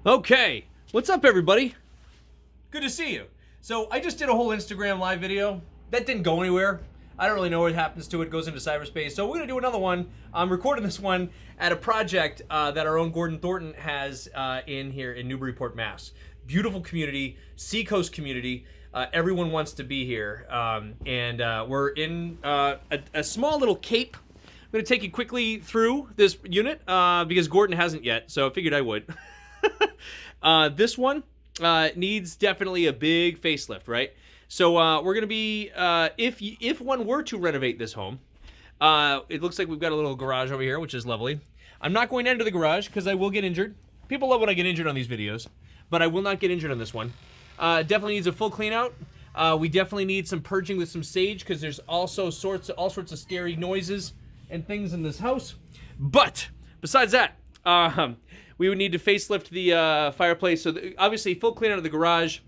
Okay, what's up everybody? Good to see you. So I just did a whole Instagram live video. That didn't go anywhere. I don't really know what happens to it. It goes into cyberspace. So we're gonna do another one. I'm recording this one at a project that our own Gordon Thornton has in here in Newburyport, Mass. Beautiful community, seacoast community. Everyone wants to be here. We're in a small little cape. I'm gonna take you quickly through this unit because Gordon hasn't yet, so I figured I would. This one needs definitely a big facelift, right? So we're gonna be if one were to renovate this home, it looks like we've got a little garage over here, which is lovely. I'm not going into the garage because I will get injured. People love when I get injured on these videos, but I will not get injured on this one. Definitely needs a full clean out. We definitely need some purging with some sage because there's also all sorts of scary noises and things in this house. But besides that, we would need to facelift the fireplace. So obviously, full clean out of the garage.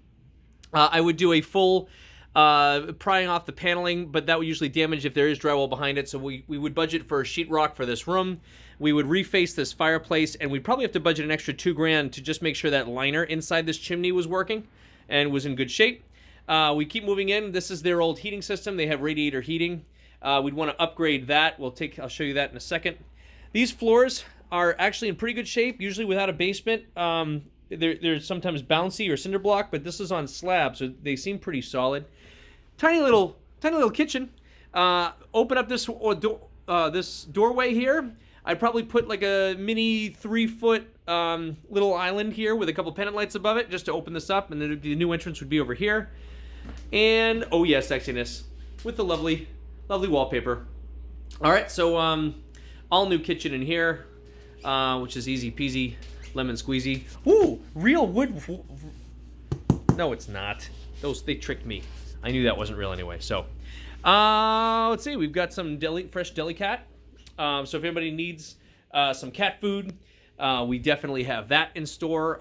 I would do a full prying off the paneling, but that would usually damage if there is drywall behind it. So we would budget for sheetrock for this room. We would reface this fireplace, and we'd probably have to budget an extra $2,000 to just make sure that liner inside this chimney was working and was in good shape. We keep moving in. This is their old heating system. They have radiator heating. We'd want to upgrade that. I'll show you that in a second. These floors are actually in pretty good shape, usually without a basement. They're sometimes bouncy or cinder block, but this is on slab, so they seem pretty solid. Tiny little kitchen. Open up this this doorway here. I'd probably put like a mini 3-foot little island here with a couple pendant lights above it just to open this up, and then the new entrance would be over here. And oh yeah, sexiness with the lovely wallpaper. All right, so all new kitchen in here, which is easy peasy, lemon squeezy. Ooh, real wood. No, it's not. They tricked me. I knew that wasn't real anyway. So, let's see. We've got some fresh deli cat. So if anybody needs some cat food, we definitely have that in store.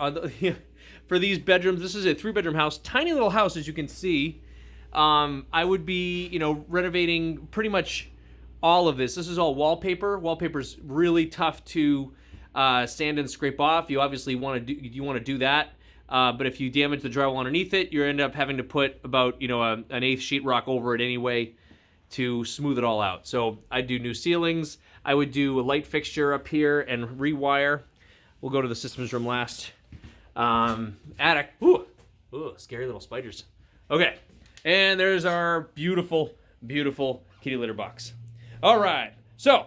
For these bedrooms, this is a 3-bedroom house, tiny little house, as you can see. I would be, renovating pretty much all of this. This is all wallpaper. Wallpaper's really tough to sand and scrape off. You obviously want to do that. But if you damage the drywall underneath it, you end up having to put about an 1/8 sheetrock over it anyway to smooth it all out. So I'd do new ceilings. I would do a light fixture up here and rewire. We'll go to the systems room last. Attic. Ooh, scary little spiders. Okay, and there's our beautiful kitty litter box. All right, so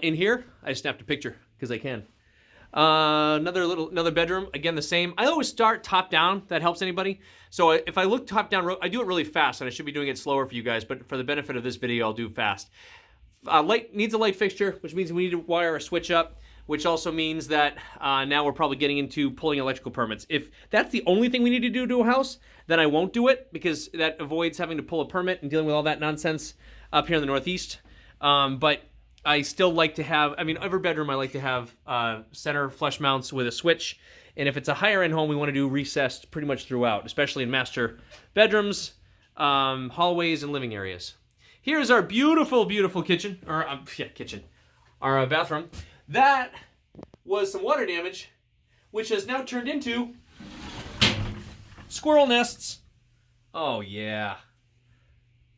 in here, I snapped a picture because I can. Another bedroom, again the same. I always start top down. That helps anybody. So if I look top down, I do it really fast, and I should be doing it slower for you guys. But for the benefit of this video, I'll do fast. Needs a light fixture, which means we need to wire a switch up, which also means that now we're probably getting into pulling electrical permits. If that's the only thing we need to do to a house, then I won't do it because that avoids having to pull a permit and dealing with all that nonsense up here in the Northeast. But I still like to have, every bedroom I like to have center flush mounts with a switch. And if it's a higher end home, we want to do recessed pretty much throughout, especially in master bedrooms, hallways, and living areas. Here's our beautiful kitchen, our bathroom. That was some water damage, which has now turned into squirrel nests. Oh yeah.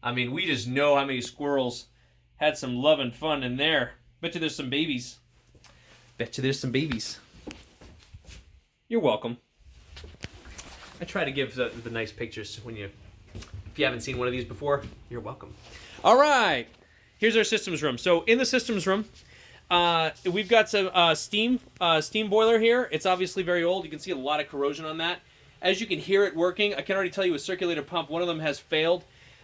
We just know how many squirrels had some love and fun in there. Bet you there's some babies. You're welcome. I try to give the nice pictures if you haven't seen one of these before, you're welcome. All right, here's our systems room. So in the systems room, we've got some steam boiler here. It's obviously very old. You can see a lot of corrosion on that. As you can hear it working, I can already tell you a circulator pump, one of them has failed.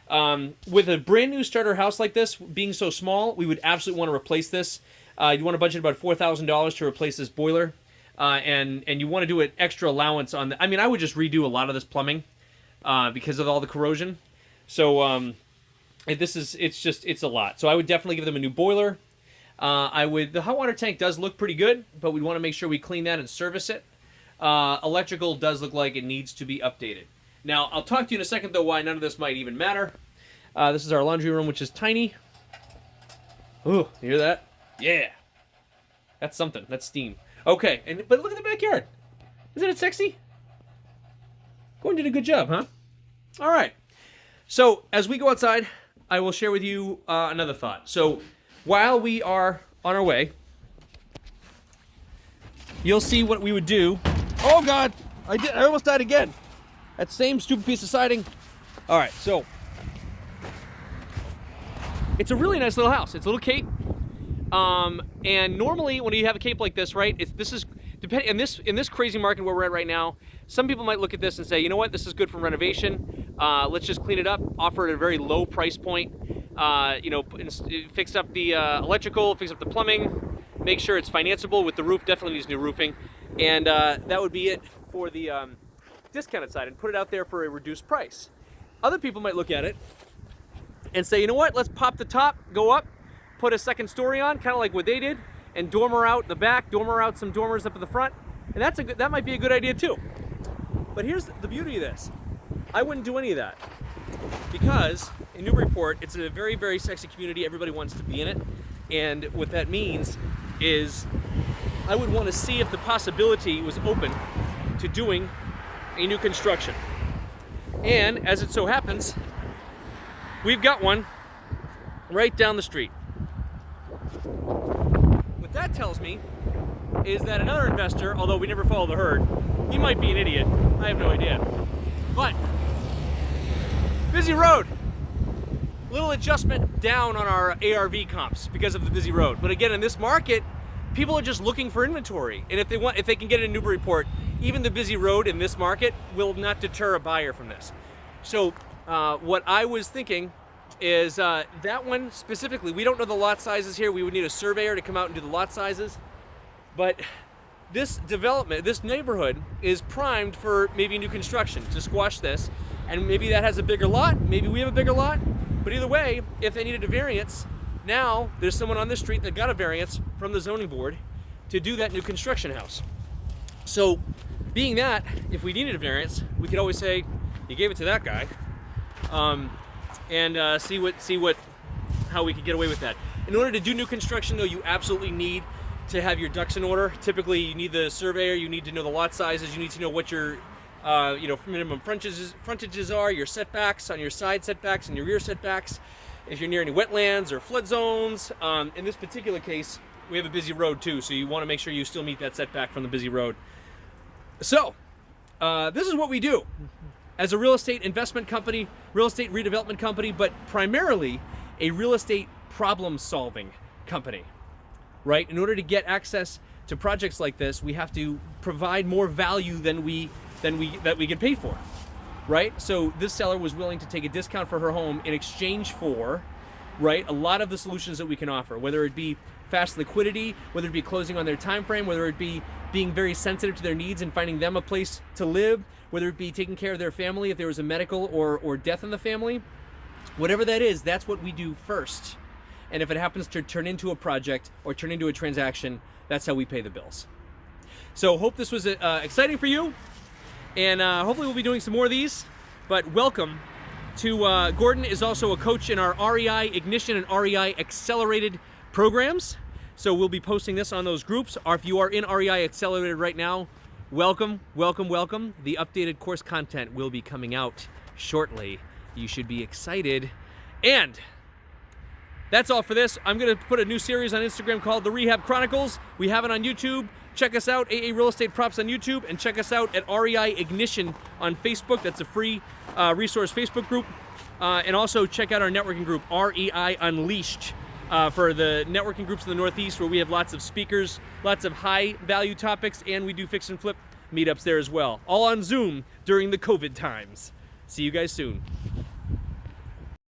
With a brand new starter house like this, being so small, we would absolutely want to replace this. You want to budget about $4,000 to replace this boiler, and you want to do an extra allowance on the. I would just redo a lot of this plumbing because of all the corrosion. So it's a lot. So I would definitely give them a new boiler. The hot water tank does look pretty good, but we want to make sure we clean that and service it. Electrical does look like it needs to be updated. Now, I'll talk to you in a second, though, why none of this might even matter. This is our laundry room, which is tiny. Ooh, you hear that? Yeah. That's something. That's steam. Okay, but look at the backyard. Isn't it sexy? Gordon did a good job, huh? All right. So as we go outside, I will share with you another thought. So while we are on our way, you'll see what we would do. Oh God, I almost died again. That same stupid piece of siding. All right, so it's a really nice little house. It's a little cape, and normally when you have a cape like this, right? This is depending in this crazy market where we're at right now. Some people might look at this and say, you know what, this is good for renovation. Let's just clean it up, offer it at a very low price point. You know, fix up the electrical, fix up the plumbing, make sure it's financeable with the roof. Definitely needs new roofing, and that would be it for the discounted side, and put it out there for a reduced price. Other people might look at it and say, you know what, let's pop the top, go up, put a second story on, kind of like what they did, and dormer out the back, dormer out some dormers up at the front, and that might be a good idea too. But here's the beauty of this. I wouldn't do any of that, because in Newburyport, it's a very, very sexy community. Everybody wants to be in it, and what that means is I would want to see if the possibility was open to doing a new construction. And as it so happens, we've got one right down the street. What that tells me is that another investor, although we never follow the herd, he might be an idiot. I have no idea. But busy road. Little adjustment down on our ARV comps because of the busy road. But again, in this market, people are just looking for inventory. And if they can get it in Newburyport, even the busy road in this market will not deter a buyer from this. So what I was thinking is that one specifically, we don't know the lot sizes here. We would need a surveyor to come out and do the lot sizes. But this development, this neighborhood is primed for maybe new construction to squash this. And maybe that has a bigger lot. Maybe we have a bigger lot. But either way, if they needed a variance, now there's someone on this street that got a variance from the zoning board to do that new construction house. So being that, if we needed a variance, we could always say, you gave it to that guy, and see how we could get away with that. In order to do new construction, though, you absolutely need to have your ducks in order. Typically, you need the surveyor, you need to know the lot sizes, you need to know what your minimum frontages are, your setbacks on your side setbacks and your rear setbacks, if you're near any wetlands or flood zones. In this particular case, we have a busy road too, so you want to make sure you still meet that setback from the busy road. So, this is what we do as a real estate investment company, real estate redevelopment company, but primarily a real estate problem-solving company, right? In order to get access to projects like this, we have to provide more value than we get paid for, right? So this seller was willing to take a discount for her home in exchange for, right, a lot of the solutions that we can offer, whether it be fast liquidity, whether it be closing on their time frame, whether it be being very sensitive to their needs and finding them a place to live, whether it be taking care of their family if there was a medical or death in the family. Whatever that is, that's what we do first. And if it happens to turn into a project or turn into a transaction, that's how we pay the bills. So hope this was exciting for you. And hopefully we'll be doing some more of these. But welcome to Gordon is also a coach in our REI Ignition and REI Accelerated programs. So we'll be posting this on those groups. Or if you are in REI Accelerated right now, welcome, welcome, welcome. The updated course content will be coming out shortly. You should be excited. And that's all for this. I'm going to put a new series on Instagram called The Rehab Chronicles. We have it on YouTube. Check us out, AA Real Estate Props on YouTube, and check us out at REI Ignition on Facebook. That's a free resource Facebook group. And also check out our networking group, REI Unleashed, for the networking groups in the Northeast, where we have lots of speakers, lots of high value topics, and we do fix and flip meetups there as well. All on Zoom during the COVID times. See you guys soon.